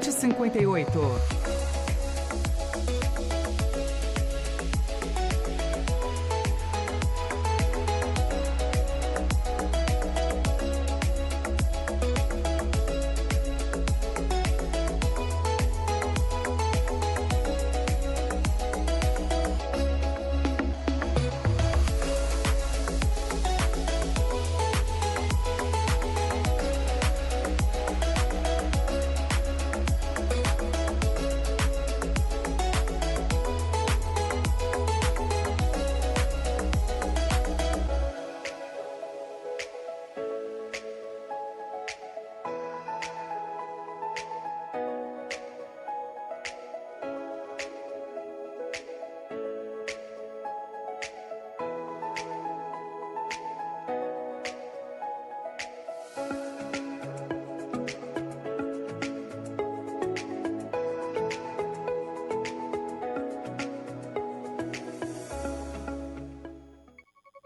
7h58.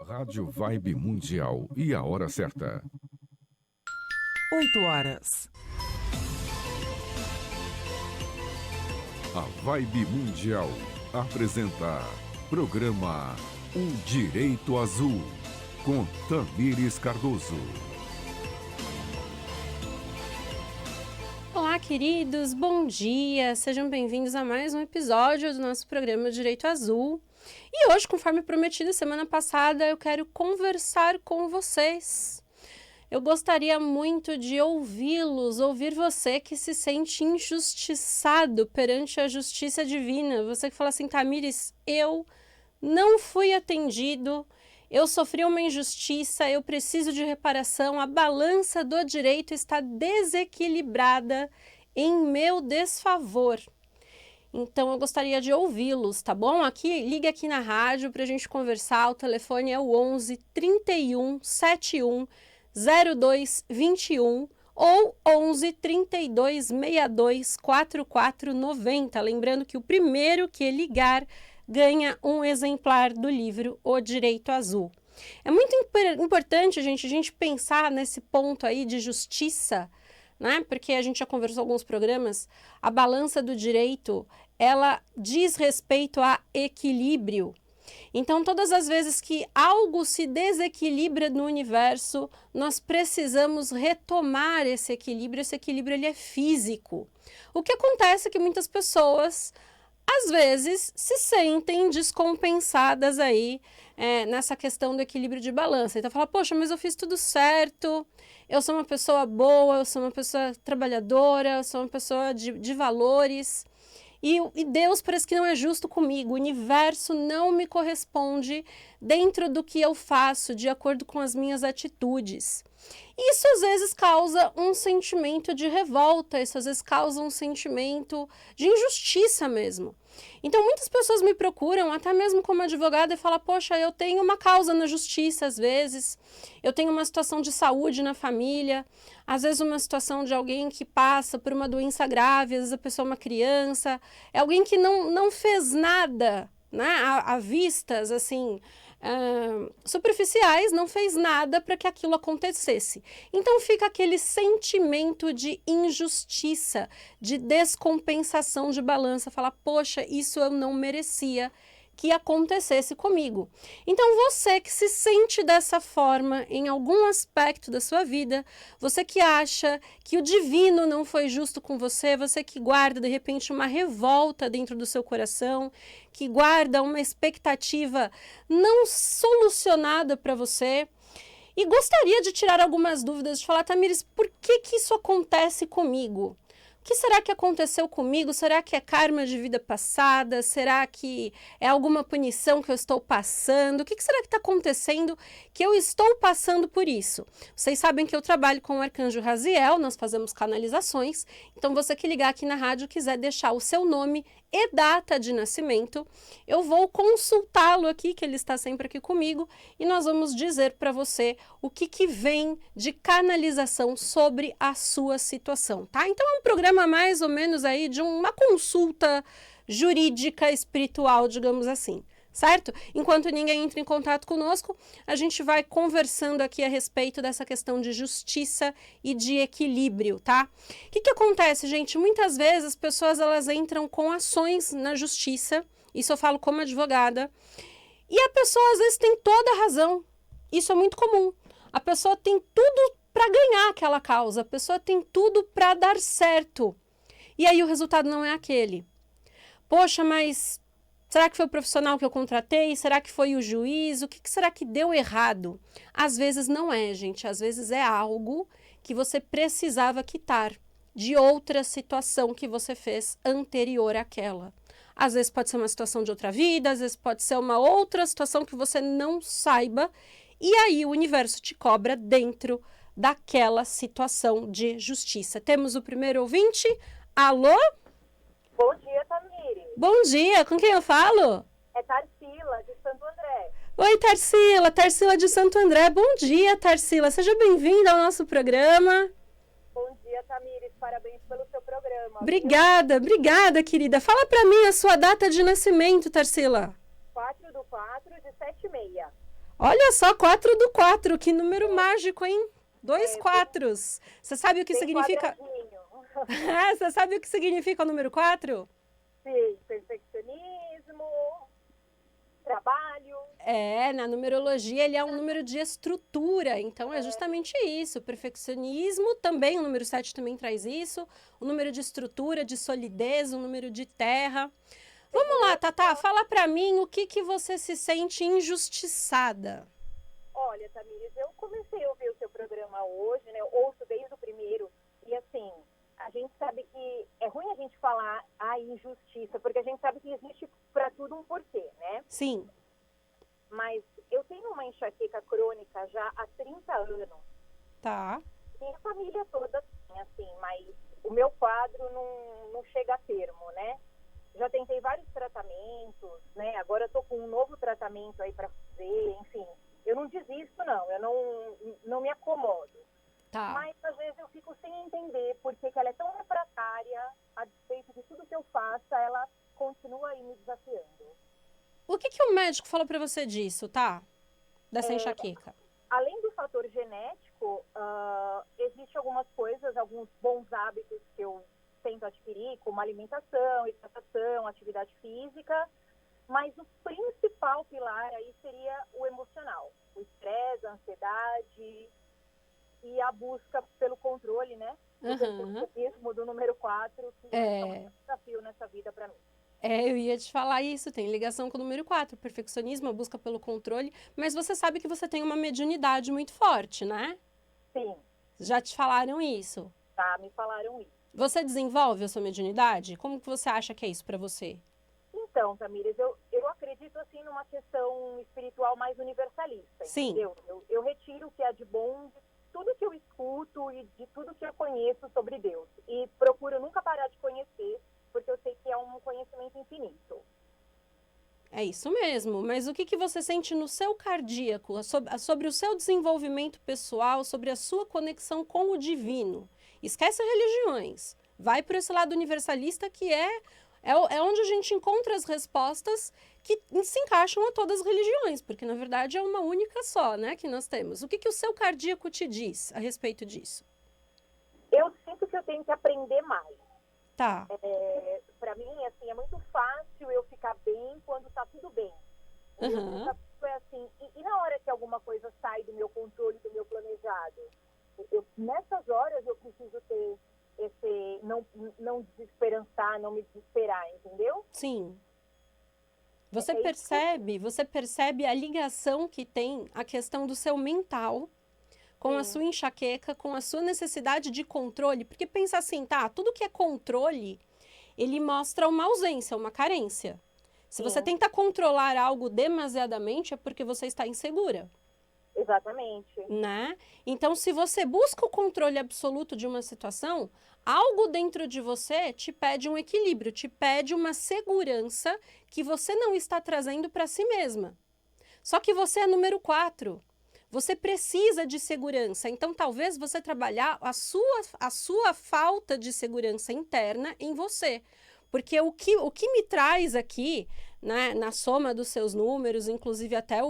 Rádio Vibe Mundial e a hora certa. 8h. A Vibe Mundial apresenta programa O Direito Azul, com Tamires Cardoso. Olá, queridos, bom dia! Sejam bem-vindos a mais um episódio do nosso programa Direito Azul. E hoje, conforme prometido semana passada, eu quero conversar com vocês. Eu gostaria muito de ouvi-los, ouvir você que se sente injustiçado perante a justiça divina. Você que fala assim, Tamires, eu não fui atendido, eu sofri uma injustiça, eu preciso de reparação, a balança do direito está desequilibrada em meu desfavor. Então, eu gostaria de ouvi-los, tá bom? Liga aqui na rádio para a gente conversar. O telefone é o 11 31 71 02 21 ou 11 32 62 44 90. Lembrando que o primeiro que ligar ganha um exemplar do livro O Direito Azul. É muito importante, gente, a gente pensar nesse ponto aí de justiça, né? Porque a gente já conversou em alguns programas, a balança do direito, ela diz respeito a equilíbrio. Então, todas as vezes que algo se desequilibra no universo, nós precisamos retomar esse equilíbrio ele é físico. O que acontece é que muitas pessoas, às vezes, se sentem descompensadas aí nessa questão do equilíbrio de balança. Então, fala, poxa, mas eu fiz tudo certo, eu sou uma pessoa boa, eu sou uma pessoa trabalhadora, eu sou uma pessoa de valores, e Deus parece que não é justo comigo, o universo não me corresponde dentro do que eu faço, de acordo com as minhas atitudes. Isso às vezes causa um sentimento de revolta, isso às vezes causa um sentimento de injustiça mesmo. Então muitas pessoas me procuram, até mesmo como advogada, e falam, poxa, eu tenho uma causa na justiça às vezes, eu tenho uma situação de saúde na família, às vezes uma situação de alguém que passa por uma doença grave, às vezes a pessoa é uma criança, é alguém que não fez nada, né, a vistas, assim, superficiais, não fez nada para que aquilo acontecesse. Então fica aquele sentimento de injustiça, de descompensação de balança, falar, poxa, isso eu não merecia que acontecesse comigo. Então você que se sente dessa forma em algum aspecto da sua vida, você que acha que o divino não foi justo com você, você que guarda de repente uma revolta dentro do seu coração, que guarda uma expectativa não solucionada para você, e gostaria de tirar algumas dúvidas, de falar, Tamires, por que isso acontece comigo? O que será que aconteceu comigo? Será que é karma de vida passada? Será que é alguma punição que eu estou passando? O que será que está acontecendo que eu estou passando por isso? Vocês sabem que eu trabalho com o Arcanjo Raziel, nós fazemos canalizações, então você que ligar aqui na rádio quiser deixar o seu nome e data de nascimento, eu vou consultá-lo aqui, que ele está sempre aqui comigo, e nós vamos dizer para você o que vem de canalização sobre a sua situação, tá? Então é um programa mais ou menos aí de uma consulta jurídica espiritual, digamos assim, certo? Enquanto ninguém entra em contato conosco, a gente vai conversando aqui a respeito dessa questão de justiça e de equilíbrio, tá? O que acontece, gente? Muitas vezes as pessoas elas entram com ações na justiça, isso eu falo como advogada, e a pessoa às vezes tem toda a razão. Isso é muito comum. A pessoa tem tudo para ganhar aquela causa, a pessoa tem tudo para dar certo. E aí o resultado não é aquele. Poxa, mas será que foi o profissional que eu contratei? Será que foi o juiz? O que será que deu errado? Às vezes não é, gente. Às vezes é algo que você precisava quitar de outra situação que você fez anterior àquela. Às vezes pode ser uma situação de outra vida, às vezes pode ser uma outra situação que você não saiba. E aí o universo te cobra dentro daquela situação de justiça. Temos o primeiro ouvinte. Alô? Bom dia, Tamires. Bom dia, com quem eu falo? É Tarsila, de Santo André. Oi, Tarsila, Tarsila de Santo André. Bom dia, Tarsila. Seja bem-vinda ao nosso programa. Bom dia, Tamires. Parabéns pelo seu programa. Obrigada, querida. Fala pra mim a sua data de nascimento, Tarsila. 4/4 de 76. Olha só, 4/4, que número mágico, hein? 2 quatros. Você sabe o que significa? Você sabe o que significa o número 4? Sim, perfeccionismo, trabalho. Na numerologia ele é um número de estrutura, então é justamente isso. Perfeccionismo também, o número 7 também traz isso. O número de estrutura, de solidez, o número de terra. Vamos lá, Tatá, fala pra mim o que você se sente injustiçada. Olha, Tamires, eu comecei a ouvir o seu programa hoje, né? Eu ouço desde o primeiro e assim, a gente sabe que é ruim a gente falar a injustiça, porque a gente sabe que existe para tudo um porquê, né? Sim. Mas eu tenho uma enxaqueca crônica já há 30 anos. Tá. Minha família toda tem, assim, mas o meu quadro não chega a termo, né? Já tentei vários tratamentos, né? Agora eu tô com um novo tratamento aí para fazer, enfim. Eu não desisto, não. Eu não me acomodo. Tá. Mas, às vezes, eu fico sem entender por que ela é tão refratária, a despeito de tudo que eu faça, ela continua aí me desafiando. O que o médico falou pra você disso, tá? Dessa enxaqueca? Além do fator genético, existem algumas coisas, alguns bons hábitos que eu tento adquirir, como alimentação, hidratação, atividade física, mas o principal pilar aí seria o emocional. O estresse, a ansiedade e a busca pelo controle, né? O perfeccionismo do número 4, que é um desafio nessa vida para mim. Eu ia te falar isso, tem ligação com o número 4, perfeccionismo, a busca pelo controle, mas você sabe que você tem uma mediunidade muito forte, né? Sim. Já te falaram isso? Tá, me falaram isso. Você desenvolve a sua mediunidade? Como que você acha que é isso pra você? Então, Tamires, eu acredito assim numa questão espiritual mais universalista. Sim. Entendeu? Eu retiro o que é de bom de tudo que eu escuto e de tudo que eu conheço sobre Deus. E procuro nunca parar de conhecer, porque eu sei que é um conhecimento infinito. É isso mesmo, mas o que você sente no seu cardíaco, sobre o seu desenvolvimento pessoal, sobre a sua conexão com o divino? Esquece religiões, vai por esse lado universalista que é onde a gente encontra as respostas que se encaixam a todas as religiões, porque na verdade é uma única só, né, que nós temos. O que o seu cardíaco te diz a respeito disso? Eu sinto que eu tenho que aprender mais. Tá. Para mim, assim, é muito fácil eu ficar bem quando tá tudo bem. É assim, e na hora que alguma coisa sai do meu controle, do meu planejado, nessas horas eu preciso ter esse, não desesperançar, não me desesperar, entendeu? Sim. Você percebe a ligação que tem a questão do seu mental com a sua enxaqueca, com a sua necessidade de controle, porque pensa assim, tá, tudo que é controle, ele mostra uma ausência, uma carência. Se você tenta controlar algo demasiadamente, é porque você está insegura. Exatamente. Né? Então, se você busca o controle absoluto de uma situação, algo dentro de você te pede um equilíbrio, te pede uma segurança que você não está trazendo para si mesma. Só que você é número 4. Você precisa de segurança, então talvez você trabalhar a sua falta de segurança interna em você. Porque o que me traz aqui, né, na soma dos seus números, inclusive até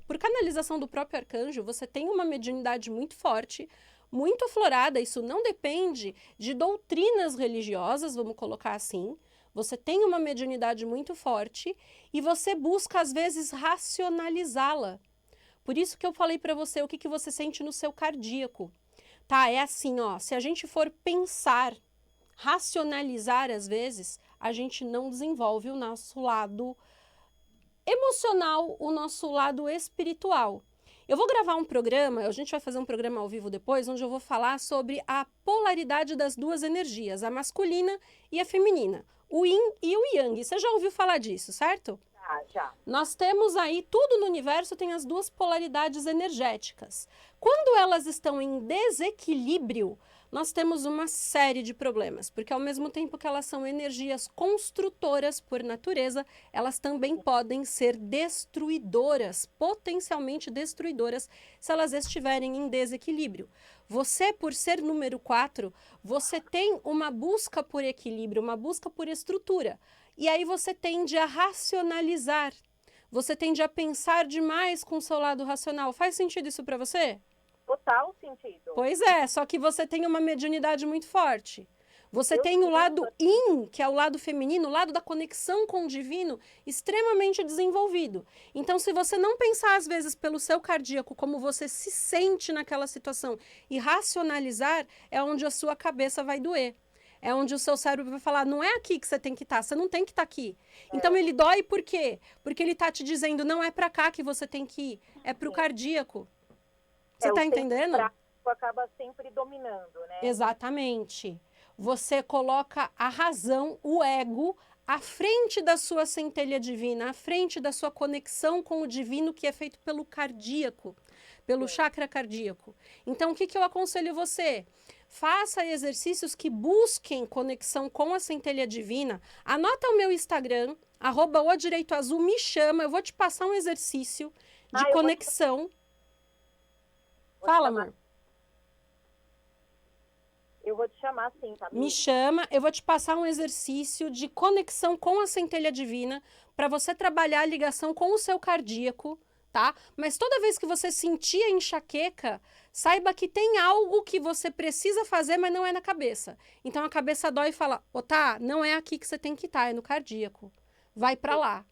por canalização do próprio arcanjo, você tem uma mediunidade muito forte, muito aflorada. Isso não depende de doutrinas religiosas, vamos colocar assim. Você tem uma mediunidade muito forte e você busca, às vezes, racionalizá-la. Por isso que eu falei para você o que você sente no seu cardíaco. Tá, é assim, ó, se a gente for pensar, racionalizar às vezes, a gente não desenvolve o nosso lado emocional, o nosso lado espiritual. Eu vou gravar um programa, a gente vai fazer um programa ao vivo depois, onde eu vou falar sobre a polaridade das duas energias, a masculina e a feminina, o yin e o yang. Você já ouviu falar disso, certo? Já. Nós temos aí, tudo no universo tem as duas polaridades energéticas. Quando elas estão em desequilíbrio, nós temos uma série de problemas, porque ao mesmo tempo que elas são energias construtoras por natureza, elas também podem ser destruidoras, potencialmente destruidoras, se elas estiverem em desequilíbrio. Você, por ser número 4, você tem uma busca por equilíbrio, uma busca por estrutura. E aí você tende a racionalizar, você tende a pensar demais com o seu lado racional. Faz sentido isso para você? Total sentido. Pois é, só que você tem uma mediunidade muito forte. Você tem o lado yin, que é o lado feminino, o lado da conexão com o divino, extremamente desenvolvido. Então, se você não pensar, às vezes, pelo seu cardíaco, como você se sente naquela situação, e racionalizar, é onde a sua cabeça vai doer. É onde o seu cérebro vai falar, não é aqui que você tem que estar, você não tem que estar aqui. Então, ele dói por quê? Porque ele está te dizendo, não é para cá que você tem que ir, é para o cardíaco. Você está entendendo? O acaba sempre dominando, né? Exatamente. Você coloca a razão, o ego, à frente da sua centelha divina, à frente da sua conexão com o divino, que é feito pelo cardíaco, pelo chakra cardíaco. Então, o que eu aconselho você? Faça exercícios que busquem conexão com a centelha divina. Anota o meu Instagram, @odireitoazul, me chama, eu vou te passar um exercício de conexão. Fala, amor. Eu vou te chamar sim, tá? Me chama, eu vou te passar um exercício de conexão com a centelha divina para você trabalhar a ligação com o seu cardíaco, tá? Mas toda vez que você sentir a enxaqueca, saiba que tem algo que você precisa fazer, mas não é na cabeça. Então a cabeça dói e fala, tá, não é aqui que você tem que estar, é no cardíaco. Vai para lá.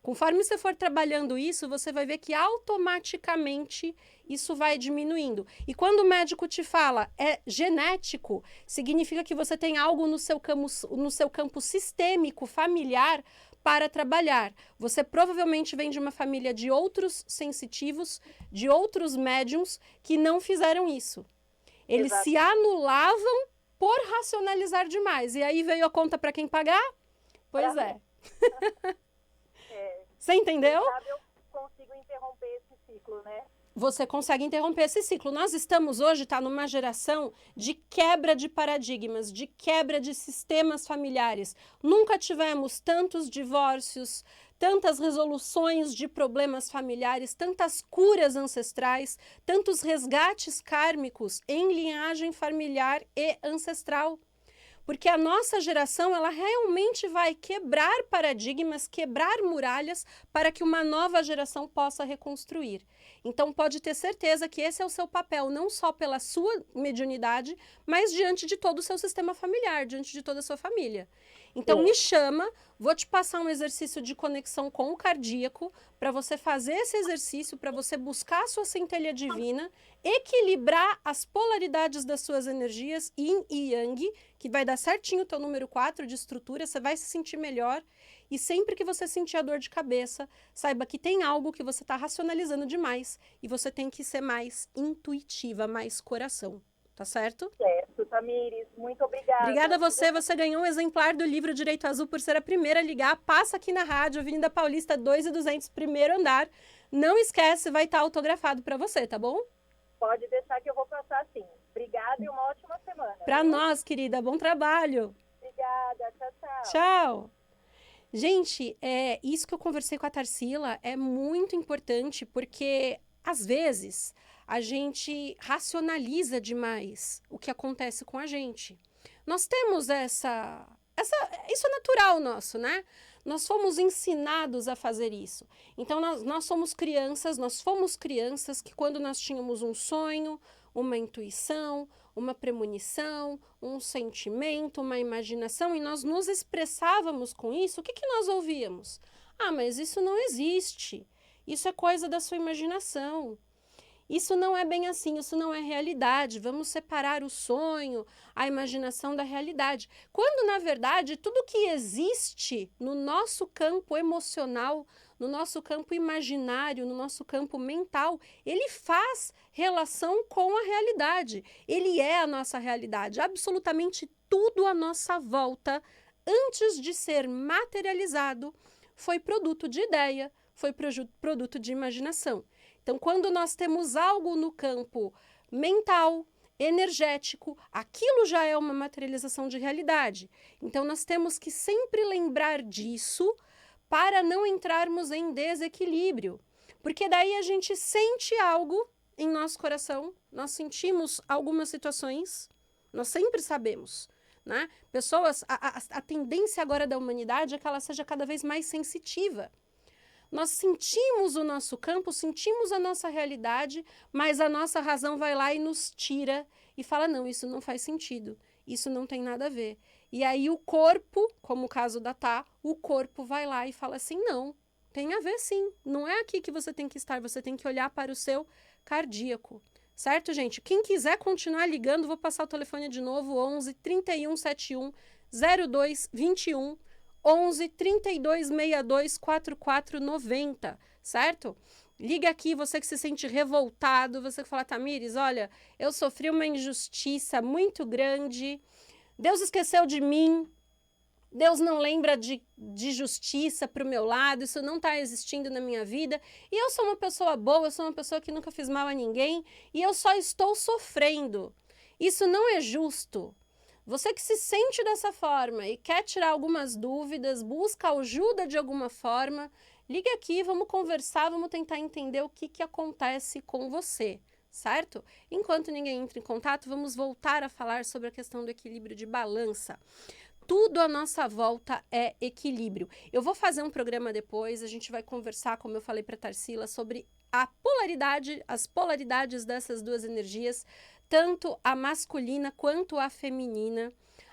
Conforme você for trabalhando isso, você vai ver que automaticamente isso vai diminuindo. E quando o médico te fala é genético, significa que você tem algo no seu campo sistêmico, familiar, para trabalhar. Você provavelmente vem de uma família de outros sensitivos, de outros médiums que não fizeram isso. Eles se anulavam por racionalizar demais. E aí veio a conta para quem pagar? Pois é. Você entendeu? Eu consigo interromper esse ciclo, né? Você consegue interromper esse ciclo. Nós estamos hoje, numa geração de quebra de paradigmas, de quebra de sistemas familiares. Nunca tivemos tantos divórcios, tantas resoluções de problemas familiares, tantas curas ancestrais, tantos resgates kármicos em linhagem familiar e ancestral. Porque a nossa geração, ela realmente vai quebrar paradigmas, quebrar muralhas para que uma nova geração possa reconstruir. Então, pode ter certeza que esse é o seu papel, não só pela sua mediunidade, mas diante de todo o seu sistema familiar, diante de toda a sua família. Então, me chama, vou te passar um exercício de conexão com o cardíaco, para você fazer esse exercício, para você buscar a sua centelha divina, equilibrar as polaridades das suas energias, yin e yang, que vai dar certinho o teu número 4 de estrutura, você vai se sentir melhor. E sempre que você sentir a dor de cabeça, saiba que tem algo que você está racionalizando demais e você tem que ser mais intuitiva, mais coração. Tá certo? Certo, Tamires. Muito obrigada. Obrigada a você. Você ganhou um exemplar do livro Direito Azul por ser a primeira a ligar. Passa aqui na rádio, Avenida Paulista 2.200, primeiro andar. Não esquece, vai estar autografado para você, tá bom? Pode deixar que eu vou passar sim. Obrigada e uma ótima semana. Para nós, querida. Bom trabalho. Obrigada. Tchau, tchau. Tchau. Gente, isso que eu conversei com a Tarsila é muito importante, porque, às vezes, a gente racionaliza demais o que acontece com a gente. Nós temos isso é natural nosso, né? Nós fomos ensinados a fazer isso. Então, nós fomos crianças que quando nós tínhamos um sonho, uma intuição, uma premonição, um sentimento, uma imaginação, e nós nos expressávamos com isso, o que nós ouvíamos? Ah, mas isso não existe. Isso é coisa da sua imaginação. Isso não é bem assim, isso não é realidade. Vamos separar o sonho, a imaginação da realidade. Quando, na verdade, tudo que existe no nosso campo emocional, no nosso campo imaginário, no nosso campo mental, ele faz relação com a realidade. Ele é a nossa realidade. Absolutamente tudo à nossa volta, antes de ser materializado, foi produto de ideia, foi produto de imaginação. Então, quando nós temos algo no campo mental, energético, aquilo já é uma materialização de realidade. Então, nós temos que sempre lembrar disso para não entrarmos em desequilíbrio. Porque daí a gente sente algo em nosso coração, nós sentimos algumas situações, nós sempre sabemos, né? Pessoas, a tendência agora da humanidade é que ela seja cada vez mais sensitiva. Nós sentimos o nosso campo, sentimos a nossa realidade, mas a nossa razão vai lá e nos tira e fala, não, isso não faz sentido, isso não tem nada a ver. E aí o corpo, como o caso da Tá, o corpo vai lá e fala assim, não, tem a ver sim, não é aqui que você tem que estar, você tem que olhar para o seu cardíaco. Certo, gente? Quem quiser continuar ligando, vou passar o telefone de novo, 11 31 71 02 21, 11 32 62 44 90, certo? Liga aqui, você que se sente revoltado, você que fala, Tamires, olha, eu sofri uma injustiça muito grande, Deus esqueceu de mim, Deus não lembra de justiça para o meu lado, isso não está existindo na minha vida, e eu sou uma pessoa boa, eu sou uma pessoa que nunca fiz mal a ninguém, e eu só estou sofrendo. Isso não é justo. Você que se sente dessa forma e quer tirar algumas dúvidas, busca ajuda de alguma forma, liga aqui, vamos conversar, vamos tentar entender o que acontece com você, certo? Enquanto ninguém entra em contato, vamos voltar a falar sobre a questão do equilíbrio de balança. Tudo à nossa volta é equilíbrio. Eu vou fazer um programa depois, a gente vai conversar, como eu falei para a Tarsila, sobre a polaridade, as polaridades dessas duas energias, tanto a masculina quanto a feminina.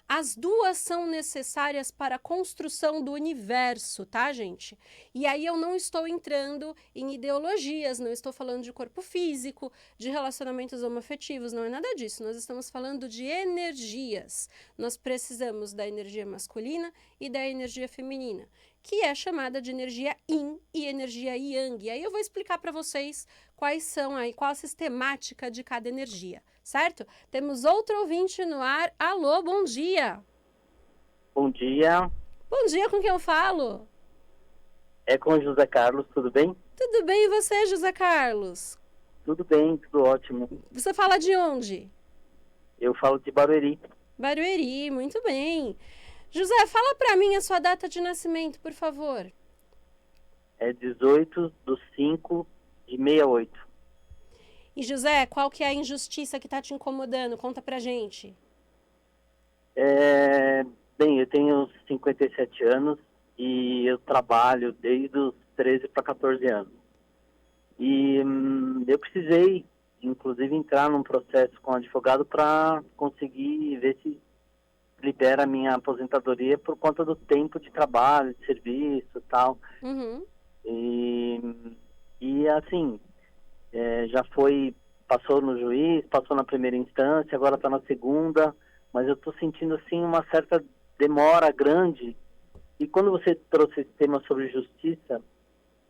As duas são necessárias para a construção do universo, tá, gente? E aí eu não estou entrando em ideologias, não estou falando de corpo físico, de relacionamentos homoafetivos, não é nada disso. Nós estamos falando de energias. Nós precisamos da energia masculina e da energia feminina, que é chamada de energia yin e energia yang. E aí eu vou explicar para vocês quais são aí, qual a sistemática de cada energia, certo? Temos outro ouvinte no ar. Alô, bom dia. Bom dia. Bom dia, com quem eu falo? É com o José Carlos, tudo bem? Tudo bem, e você, José Carlos? Tudo bem, tudo ótimo. Você fala de onde? Eu falo de Barueri. Barueri, muito bem. José, fala para mim a sua data de nascimento, por favor. É 18/5/68. E José, qual que é a injustiça que está te incomodando? Conta pra gente. Bem, eu tenho 57 anos e eu trabalho desde os 13 para 14 anos. E eu precisei, inclusive, entrar num processo com advogado para conseguir ver se libera a minha aposentadoria por conta do tempo de trabalho, de serviço e tal. Uhum. E assim, já passou no juiz, passou na primeira instância, agora está na segunda, mas eu estou sentindo assim uma certa demora grande. E quando você trouxe esse tema sobre justiça,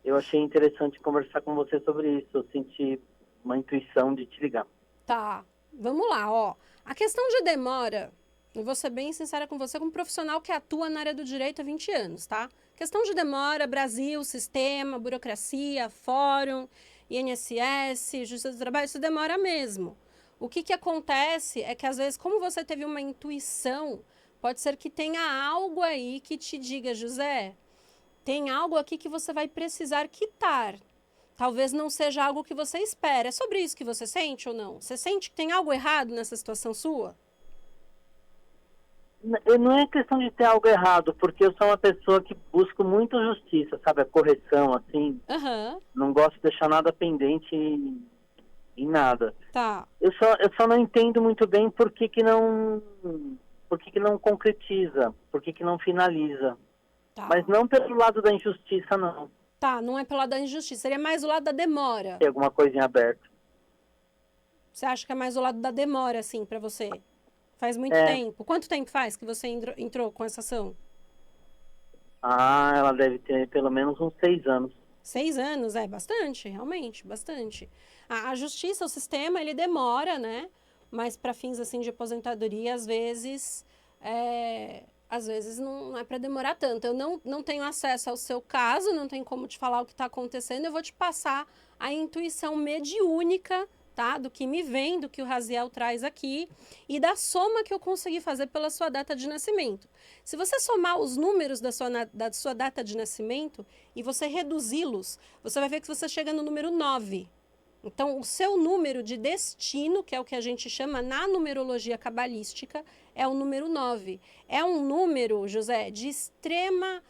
eu achei interessante conversar com você sobre isso. Eu senti uma intuição de te ligar. Tá, vamos lá, ó. A questão de demora, eu vou ser bem sincera com você, como profissional que atua na área do direito há 20 anos, tá? Questão de demora, Brasil, sistema, burocracia, fórum, INSS, Justiça do Trabalho, isso demora mesmo. O que acontece é que, às vezes, como você teve uma intuição, pode ser que tenha algo aí que te diga, José, tem algo aqui que você vai precisar quitar. Talvez não seja algo que você espera. É sobre isso que você sente ou não? Você sente que tem algo errado nessa situação sua? Não é questão de ter algo errado, porque eu sou uma pessoa que busco muito justiça, sabe? A correção, assim. Aham, Não gosto de deixar nada pendente em nada. tá. Eu só não entendo muito bem por que não concretiza, por que não finaliza. Tá. Mas não pelo lado da injustiça, não. Tá, não é pelo lado da injustiça, seria mais o lado da demora. Tem alguma coisinha aberta. Você acha que é mais o lado da demora, assim, pra você? Faz muito É. tempo. Quanto tempo faz que você entrou com essa ação? Ah, ela deve ter pelo menos uns 6 anos. 6 anos, é bastante, realmente, bastante. A justiça, o sistema, ele demora, né? Mas para fins, assim, de aposentadoria, às vezes não é para demorar tanto. Eu não tenho acesso ao seu caso, não tenho como te falar o que está acontecendo. Eu vou te passar a intuição mediúnica, tá? Do que me vem, do que o Raziel traz aqui e da soma que eu consegui fazer pela sua data de nascimento. Se você somar os números da sua data de nascimento e você reduzi-los, você vai ver que você chega no número 9. Então, o seu número de destino, que é o que a gente chama na numerologia cabalística, é o número 9. É um número, José, de extrema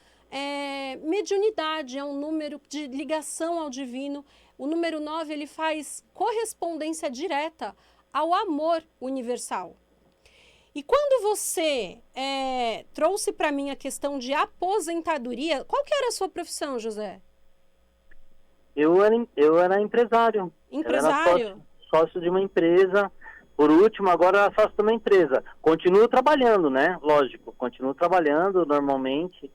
mediunidade, é um número de ligação ao divino. O número 9, ele faz correspondência direta ao amor universal. E quando você trouxe para mim a questão de aposentadoria, qual que era a sua profissão, José? Eu era empresário. Empresário? Eu era sócio de uma empresa. Por último, agora sócio de uma empresa. Continuo trabalhando, né? Lógico, continuo trabalhando normalmente,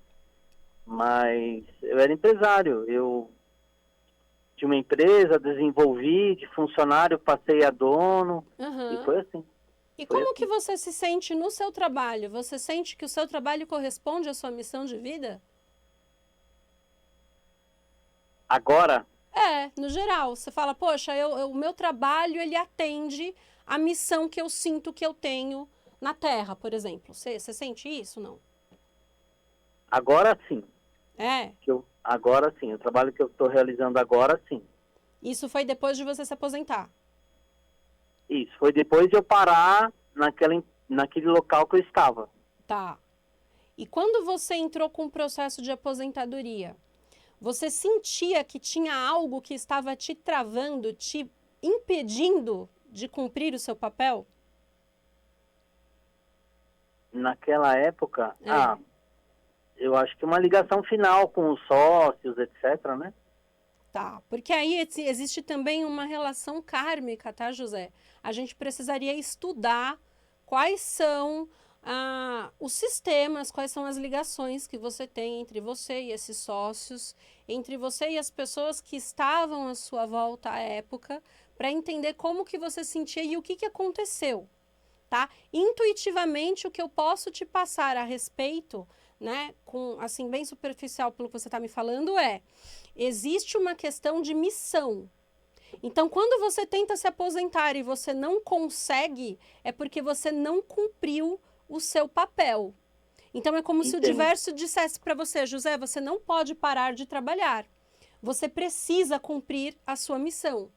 mas eu era empresário. Eu tinha uma empresa, desenvolvi, de funcionário passei a dono, e foi assim. E como que você se sente no seu trabalho? Você sente que o seu trabalho corresponde à sua missão de vida? Agora, No geral. Você fala, poxa, o meu trabalho, ele atende à missão que eu sinto que eu tenho na Terra, por exemplo. Você sente isso, não? agora sim. Agora sim. O trabalho que eu estou realizando agora, sim. Isso foi depois de você se aposentar? Isso, foi depois de eu parar naquele local que eu estava. Tá. E quando você entrou com o processo de aposentadoria, você sentia que tinha algo que estava te travando, te impedindo de cumprir o seu papel? Naquela época, eu acho que uma ligação final com os sócios, etc, né? Tá, porque aí existe também uma relação kármica, tá, José? A gente precisaria estudar quais são os sistemas, quais são as ligações que você tem entre você e esses sócios, entre você e as pessoas que estavam à sua volta à época, para entender como que você sentia e o que aconteceu, tá? Intuitivamente, o que eu posso te passar a respeito, né, com, assim, bem superficial pelo que você está me falando, existe uma questão de missão. Então, quando você tenta se aposentar e você não consegue, é porque você não cumpriu o seu papel. Então, é como se o universo dissesse para você, José, você não pode parar de trabalhar. Você precisa cumprir a sua missão.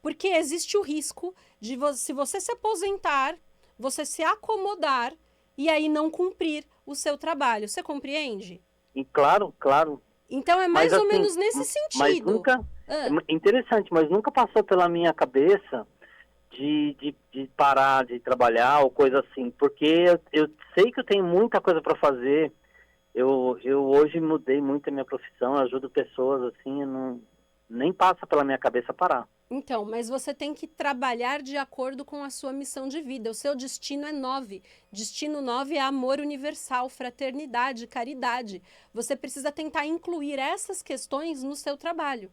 Porque existe o risco de, se você se aposentar, você se acomodar e aí não cumprir o seu trabalho. Você compreende? E claro. Então, é mais ou menos nesse sentido. Mas nunca... Interessante, mas nunca passou pela minha cabeça de parar de trabalhar ou coisa assim, porque eu sei que eu tenho muita coisa para fazer. Eu hoje mudei muito a minha profissão, ajudo pessoas assim, nem passa pela minha cabeça parar. Então, mas você tem que trabalhar de acordo com a sua missão de vida. O seu destino é 9. Destino 9 é amor universal, fraternidade, caridade. Você precisa tentar incluir essas questões no seu trabalho.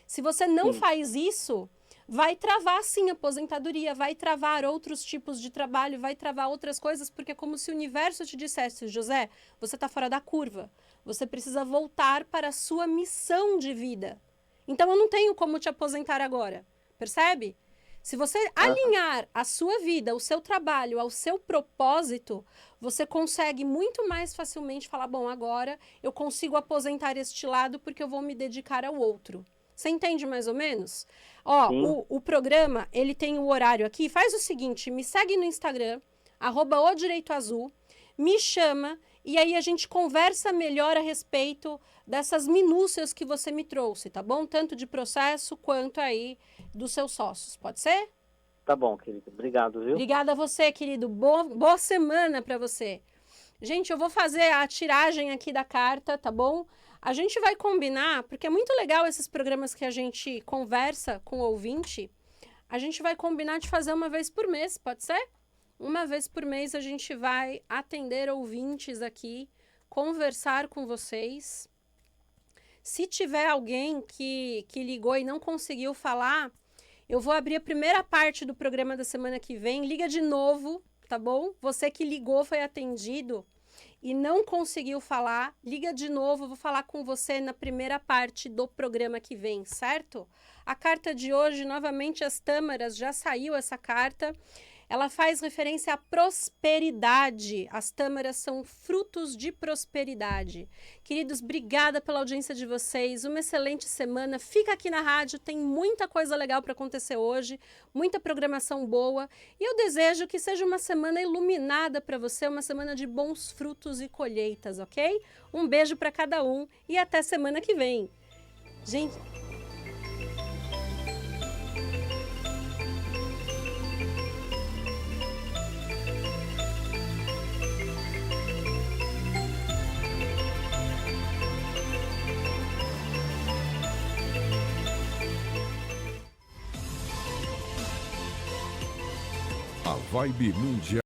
Se você não faz isso, vai travar sim a aposentadoria, vai travar outros tipos de trabalho, vai travar outras coisas, porque é como se o universo te dissesse, José, você está fora da curva. Você precisa voltar para a sua missão de vida. Então, eu não tenho como te aposentar agora, percebe? Se você alinhar a sua vida, o seu trabalho, ao seu propósito, você consegue muito mais facilmente falar, bom, agora eu consigo aposentar este lado porque eu vou me dedicar ao outro. Você entende mais ou menos? Ó, o programa, ele tem o horário aqui. Faz o seguinte, me segue no Instagram, @odireitoazul. me chama e aí a gente conversa melhor a respeito dessas minúcias que você me trouxe, tá bom? Tanto de processo quanto aí dos seus sócios, pode ser? Tá bom, querido. Obrigado, viu? Obrigada a você, querido. Boa semana para você. Gente, eu vou fazer a tiragem aqui da carta, tá bom? A gente vai combinar, porque é muito legal esses programas que a gente conversa com o ouvinte. A gente vai combinar de fazer uma vez por mês, pode ser? Uma vez por mês a gente vai atender ouvintes aqui, conversar com vocês. Se tiver alguém que ligou e não conseguiu falar, eu vou abrir a primeira parte do programa da semana que vem. Liga de novo, tá bom? Você que ligou, foi atendido e não conseguiu falar, liga de novo, vou falar com você na primeira parte do programa que vem, certo? A carta de hoje, novamente, as tâmaras, já saiu essa carta. Ela faz referência à prosperidade. As tâmaras são frutos de prosperidade. Queridos, obrigada pela audiência de vocês. Uma excelente semana. Fica aqui na rádio, tem muita coisa legal para acontecer hoje, muita programação boa. E eu desejo que seja uma semana iluminada para você, uma semana de bons frutos e colheitas, ok? Um beijo para cada um e até semana que vem. Gente... A Vibe Mundial.